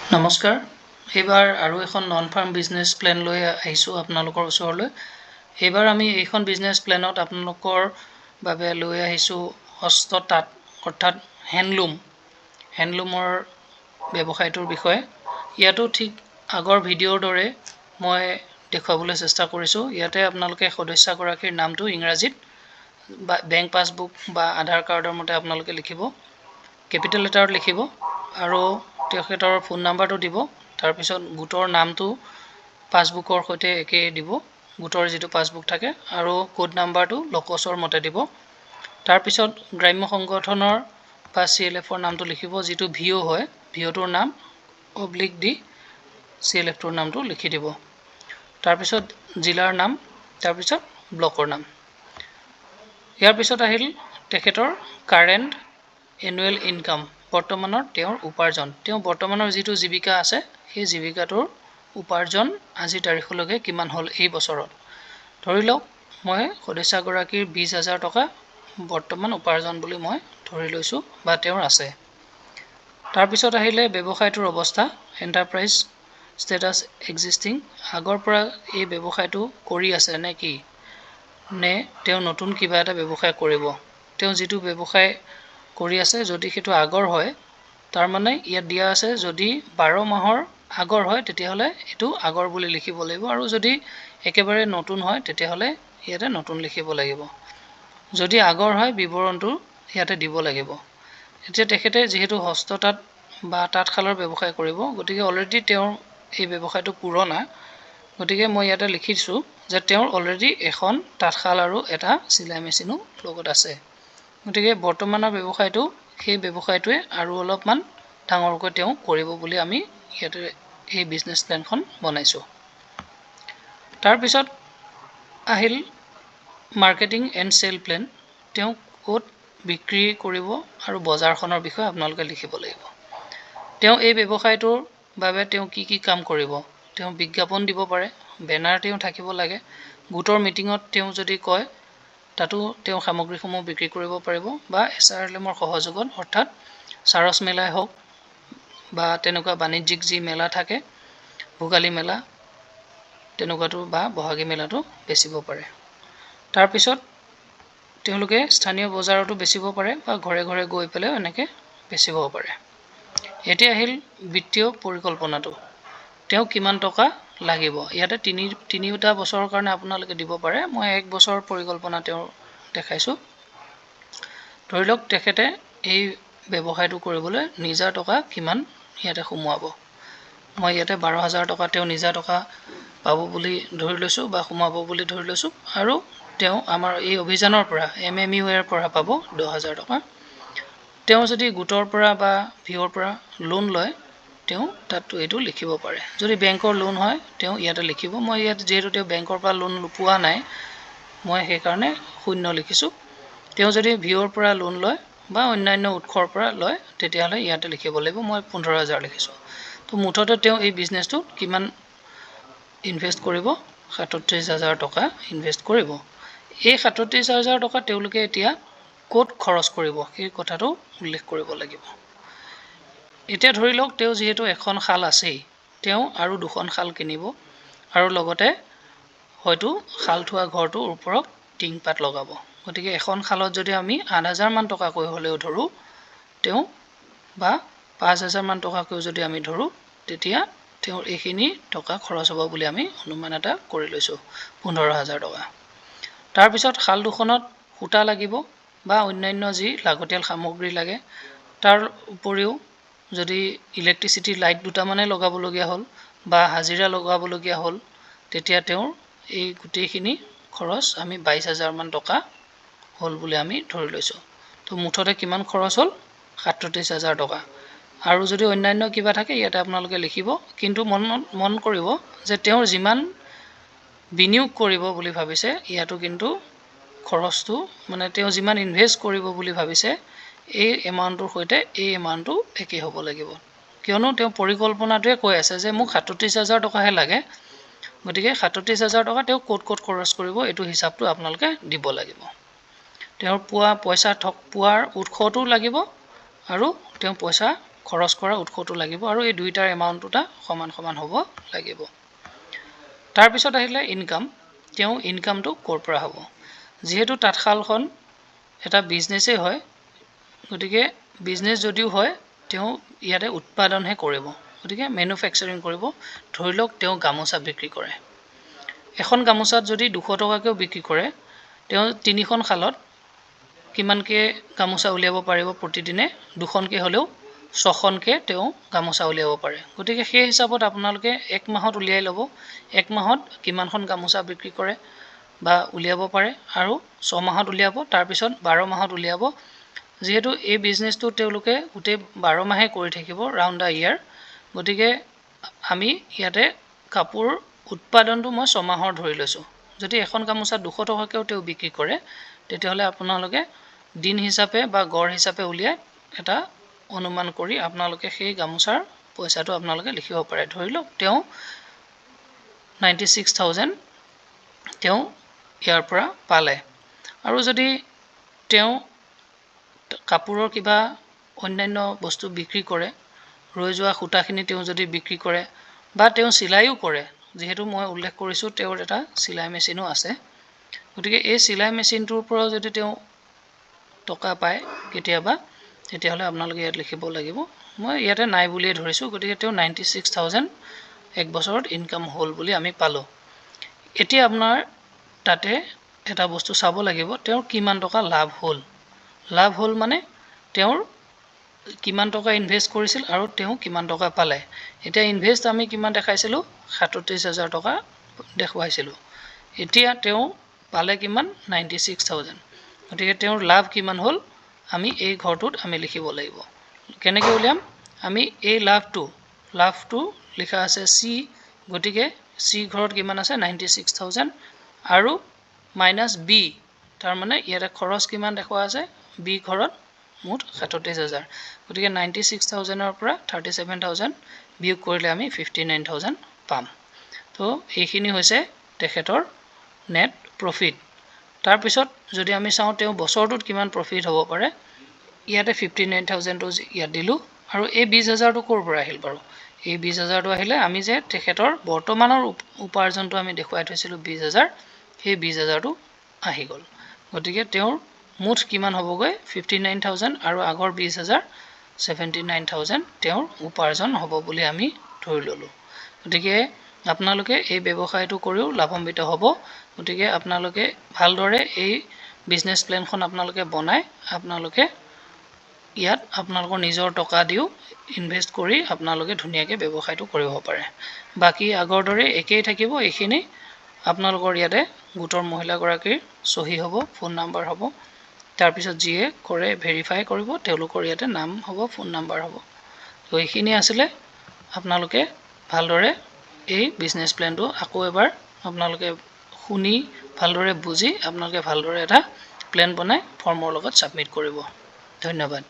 নমস্কাৰ এইবাৰ আৰু এখন নন ফাৰ্ম বিজনেছ প্লেন লৈ আহিছোঁ আপোনালোকৰ ওচৰলৈ এইবাৰ আমি এইখন বিজনেছ প্লেনত আপোনালোকৰ বাবে লৈ আহিছোঁ হস্ত তাঁত অৰ্থাৎ হেণ্ডলুমৰ ব্যৱসায়টোৰ বিষয়ে ইয়াতো ঠিক আগৰ ভিডিঅ'ৰ দৰে মই দেখুৱাবলৈ চেষ্টা কৰিছোঁ ইয়াতে আপোনালোকে সদস্যগৰাকীৰ নামটো ইংৰাজীত বা বেংক পাছবুক বা আধাৰ কাৰ্ডৰ মতে আপোনালোকে লিখিব কেপিটেল লেটাৰত লিখিব আৰু তেখেতৰ ফোন নাম্বাৰটো দিব তাৰপিছত গোটৰ নামটো পাছবুকৰ সৈতে একে দিব গোটৰ যিটো পাছবুক থাকে আৰু কোড নাম্বাৰটো লকছৰ মতে দিব তাৰপিছত গ্ৰাম্য সংগঠনৰ বা CLFৰ নামটো লিখিব যিটো ভিঅ হয় ভিঅটোৰ নাম অবলিক দি CLFটোৰ নামটো লিখি দিব তাৰপিছত জিলাৰ নাম তাৰপিছত ব্লকৰ নাম ইয়াৰ পিছত আহিল তেখেতৰ কাৰেণ্ট এনুৱেল ইনকাম বৰ্তমানৰ তেওঁৰ উপাৰ্জন তেওঁ বৰ্তমানৰ যিটো জীৱিকা আছে সেই জীৱিকাটোৰ উপাৰ্জন আজি তাৰিখলৈকে কিমান হ'ল এই বছৰত ধৰি লওক মই সদস্যগৰাকীৰ 20,000 টকা বৰ্তমান উপাৰ্জন বুলি মই ধৰি লৈছোঁ বা তেওঁৰ আছে তাৰপিছত আহিলে ব্যৱসায়টোৰ অৱস্থা এণ্টাৰপ্ৰাইজ ষ্টেটাছ এক্সিষ্টিং আগৰ পৰা এই ব্যৱসায়টো কৰি আছে নে কি নে তেওঁ নতুন কিবা এটা ব্যৱসায় কৰিব তেওঁ যিটো ব্যৱসায় কৰি আছে যদি সেইটো আগৰ হয় তাৰ মানে ইয়াত দিয়া আছে যদি 12 মাহৰ আগৰ হয় তেতিয়াহলে এটো আগৰ বুলি লিখিব লাগিব আৰু যদি একেবাৰে নতুন হয় তেতিয়াহলে ইয়াতে নতুন লিখিব লাগিব যদি আগৰ হয় বিৱৰণটো ইয়াতে দিব লাগিব এতিয়া তেখেতে যেহেতু হস্ততাঁত বা তাঁতশালৰ ব্যৱসায় কৰিব গতিকে অলৰেডি তেওঁৰ এই ব্যৱসায়টো পুৰণা গতিকে মই ইয়াতে লিখিছো যে তেওঁৰ অলৰেডি এখন তাঁতশাল আৰু এটা চিলাই মেচিনো লগত আছে গতিকে বৰ্তমানৰ ব্যৱসায়টো সেই ব্যৱসায়টোৱে আৰু অলপমান ডাঙৰকৈ তেওঁ কৰিব বুলি আমি ইয়াতে এই বিজনেছ প্লেনখন বনাইছো তাৰপিছত আহিল মাৰ্কেটিং এণ্ড সেল প্লেন তেওঁ ক'ত বিক্ৰী কৰিব আৰু বজাৰখনৰ বিষয়ে আপোনালোকে লিখিব লাগিব তেওঁ এই ব্যৱসায়টোৰ বাবে তেওঁ কি কাম কৰিব তেওঁ বিজ্ঞাপন দিব পাৰে বেনাৰ তেওঁ থাকিব লাগে গোটৰ মিটিঙত তেওঁ যদি কয় তাতো তেওঁ সামগ্ৰীসমূহ বিক্ৰী কৰিব পাৰিব বা SRLMৰ সহযোগত অৰ্থাৎ সাৰস মেলাই হওক বা তেনেকুৱা বাণিজ্যিক যি মেলা থাকে ভোগালী মেলা তেনেকুৱাটো বা বহাগী মেলাটো বেচিব পাৰে তাৰপিছত তেওঁলোকে স্থানীয় বজাৰতো বেচিব পাৰে বা ঘৰে ঘৰে গৈ পেলাই এনেকৈ বেচিব পাৰে এতিয়া আহিল বিত্তীয় পৰিকল্পনাটো তেওঁ কিমান টকা লাগিব ইয়াতে তিনিটা বছৰৰ কাৰণে আপোনালোকে দিব পাৰে মই এক বছৰৰ পৰিকল্পনা তেওঁ দেখাইছো ধৰি লওক তেখেতে এই ব্যৱসায়টো কৰিবলৈ নিজা টকা কিমান ইয়াতে সোমোৱাব মই ইয়াতে 12,000 টকা তেওঁ নিজা টকা পাব বুলি ধৰি লৈছো বা সোমাব বুলি ধৰি লৈছো আৰু তেওঁ আমাৰ এই অভিযানৰ পৰা MMUA ৰ পৰা পাব 10,000 টকা তেওঁ যদি গোটৰ পৰা বা ভিঅৰ পৰা লোন লয় তেওঁ তাত এইটো লিখিব পাৰে যদি বেংকৰ লোন হয় তেওঁ ইয়াতে লিখিব মই ইয়াত যেহেতু তেওঁ বেংকৰ পৰা লোন পোৱা নাই মই সেই কাৰণে শূন্য লিখিছো তেওঁ যদি ভিঅৰ পৰা লোন লয় বা অন্যান্য উৎসৰ পৰা লয় তেতিয়াহলে ইয়াতে লিখিব লাগিব মই 15,000 লিখিছো তো মুঠতে তেওঁ এই বিজনেছটো কিমান ইনভেষ্ট কৰিব 37,000 টকা ইনভেষ্ট কৰিব এই 37,000 টকা তেওঁলোকে এতিয়া ক'ত খৰচ কৰিব সেই কথাটো উল্লেখ কৰিব লাগিব এতিয়া ধৰি লওক তেওঁ যেহেতু এখন খাল আছেই তেওঁ আৰু দুখন খাল কিনিব আৰু লগতে হয়তো খাল থোৱা ঘৰটোৰ ওপৰত টিং পাত লগাব গতিকে এখন খালত যদি আমি 8,000 মান টকা কৈ হলেও ধৰো তেওঁ বা 5,000 মান টকাকৈ যদি আমি ধৰো তেতিয়া তেওঁৰ এইখিনি টকা খৰচ হ'ব বুলি আমি অনুমান এটা কৰি লৈছো 15,000 টকা তাৰ পিছত খাল দুখনত খুঁটা লাগিব বা অন্যান্য যি লাগতিয়াল সামগ্ৰী লাগে তাৰ উপৰিও যদি ইলেক্ট্ৰিচিটি লাইট দুটা মানে লগাব লগিয়া হ'ল বা হাজিৰা লগাব লগিয়া হ'ল তেতিয়া তেওঁৰ এই গুটেইখিনি খৰচ আমি 22,000 মান টকা হ'ল বুলি আমি ধৰি লৈছো তো মুঠতে কিমান খৰচ হ'ল 37,000 টকা আৰু যদি অন্যান্য কিবা থাকে ইয়াতে আপোনালোকে লিখিব কিন্তু মন কৰিব যে তেওঁৰ যিমান বিনিয়োগ কৰিব বুলি ভাবিছে ইয়াতো কিন্তু খৰচটো মানে তেওঁ যিমান ইনভেষ্ট কৰিব বুলি ভাবিছে এই এমাউণ্টৰ সৈতে এই এমাউণ্টটো একে হ'ব লাগিব কিয়নো তেওঁ পৰিকল্পনাটোৱে কৈ আছে যে মোক 37,000 টকাহে লাগে গতিকে 37,000 টকা তেওঁ ক'ত খৰচ কৰিব এইটো হিচাপটো আপোনালোকে দিব লাগিব তেওঁৰ পোৱাৰ উৎসটো লাগিব আৰু তেওঁ পইচা খৰচ কৰা উৎসটো লাগিব আৰু এই দুইটাৰ এমাউণ্ট দুটা সমান সমান হ'ব লাগিব। তাৰ পিছত আহিলে ইনকাম। তেওঁ ইনকামটো ক'ৰ পৰা হ'ব? যেহেতু তাঁতশালখন এটা বিজনেছেই হয়, গতিকে বিজনেছ যদিও হয় তেওঁ ইয়াতে উৎপাদনহে কৰিব, গতিকে মেনুফেকচাৰিং কৰিব। ধৰি লওক তেওঁ গামোচা বিক্ৰী কৰে, এখন গামোচাত যদি 200 টকাকৈও বিক্ৰী কৰে, তেওঁ 3খন শালত কিমানকৈ গামোচা উলিয়াব পাৰিব? প্ৰতিদিনে 2খনকৈ হ'লেও 6খনকৈ তেওঁ গামোচা উলিয়াব পাৰে। গতিকে সেই হিচাপত আপোনালোকে 1 মাহত উলিয়াই ল'ব, 1 মাহত কিমানখন গামোচা বিক্ৰী কৰে বা উলিয়াব পাৰে, আৰু 6 মাহত উলিয়াব, তাৰপিছত 12 মাহত উলিয়াব। যেহেতু এই বিজনেছটো তেওঁলোকে গোটেই 12 মাহে কৰি থাকিব, ৰাউণ্ড দ্য ইয়াৰ, গতিকে আমি ইয়াতে কাপোৰ উৎপাদনটো মই 6 মাহৰ ধৰি লৈছোঁ। যদি এখন গামোচা 200 টকাকৈও তেওঁ বিক্ৰী কৰে, তেতিয়াহ'লে আপোনালোকে দিন হিচাপে বা গড় হিচাপে উলিয়াই এটা অনুমান কৰি আপোনালোকে সেই গামোচাৰ পইচাটো আপোনালোকে লিখিব পাৰে। ধৰি লওক তেওঁ 96,000 তেওঁ ইয়াৰ পৰা পালে, আৰু যদি তেওঁ কাপোৰৰ কিবা অন্যান্য বস্তু বিক্ৰী কৰে, ৰৈ যোৱা সূতাখিনি তেওঁ যদি বিক্ৰী কৰে বা তেওঁ চিলাইও কৰে, যিহেতু মই উল্লেখ কৰিছোঁ তেওঁৰ এটা চিলাই মেচিনো আছে, গতিকে এই চিলাই মেচিনটোৰ পৰাও যদি তেওঁ টকা পায় কেতিয়াবা, তেতিয়াহ'লে আপোনালোকে ইয়াত লিখিব লাগিব। মই ইয়াতে নাই বুলিয়ে ধৰিছোঁ, গতিকে তেওঁ 96,000 এক বছৰত ইনকাম হ'ল বুলি আমি পালোঁ। এতিয়া আপোনাৰ তাতে এটা বস্তু চাব লাগিব, তেওঁৰ কিমান টকা লাভ হ'ল। লাভ হ'ল মানে তেওঁৰ কিমান টকা ইনভেষ্ট কৰিছিল আৰু তেওঁ কিমান টকা পালে। এতিয়া ইনভেষ্ট আমি কিমান দেখাইছিলোঁ? 37,000 টকা দেখুৱাইছিলোঁ। এতিয়া তেওঁ পালে কিমান? 96,000। গতিকে তেওঁৰ লাভ কিমান হ'ল আমি এই ঘৰটোত আমি লিখিব লাগিব। কেনেকৈ উলিয়াম? আমি এই লাভটো লিখা আছে চি, গতিকে চি ঘৰত কিমান আছে? 96,000 আৰু মাইনাছ বি, তাৰমানে ইয়াতে খৰচ কিমান দেখুওৱা আছে? বি ঘৰত মুঠ 37,000, গতিকে 96,000ৰ পৰা 37,000 বিয়োগ কৰিলে আমি 59,000 পাম। তো এইখিনি হৈছে তেখেতৰ নেট প্ৰফিট। তাৰপিছত যদি আমি চাওঁ তেওঁ বছৰটোত কিমান প্ৰফিট হ'ব পাৰে, ইয়াতে 59,000টো ইয়াত দিলোঁ, আৰু এই 20,000টো ক'ৰ পৰা আহিল বাৰু? এই 20,000টো আহিলে আমি যে তেখেতৰ বৰ্তমানৰ উপাৰ্জনটো আমি দেখুৱাই থৈছিলোঁ 20,000, সেই 20,000টো আহি গ'ল। গতিকে তেওঁৰ মুঠ কিমান হ'বগৈ? 59,000 আৰু আগৰ 20,000 79,000 তেওঁৰ উপাৰ্জন হ'ব বুলি আমি ধৰি ল'লোঁ। গতিকে আপোনালোকে এই ব্যৱসায়টো কৰিও লাভান্বিত হ'ব। গতিকে আপোনালোকে ভালদৰে এই বিজনেছ প্লেনখন আপোনালোকে বনাই আপোনালোকে ইয়াত আপোনালোকৰ নিজৰ টকা দিও ইনভেষ্ট কৰি আপোনালোকে ধুনীয়াকৈ ব্যৱসায়টো কৰিব পাৰে। বাকী আগৰ দৰে একেই থাকিব। এইখিনি আপোনালোকৰ ইয়াতে গোটৰ মহিলাগৰাকীৰ চহী হ'ব, ফোন নাম্বাৰ হ'ব, তাৰপিছত যিয়ে কৰে ভেৰিফাই কৰিব, তেওঁলোকৰ ইয়াতে নাম হ'ব, ফোন নাম্বাৰ হ'ব। তো এইখিনি আছিলে। আপোনালোকে ভালদৰে এই বিজনেছ প্লেনটো আকৌ এবাৰ আপোনালোকে শুনি ভালদৰে বুজি আপোনালোকে ভালদৰে এটা প্লেন বনাই ফৰ্মৰ লগত ছাবমিট কৰিব। ধন্যবাদ।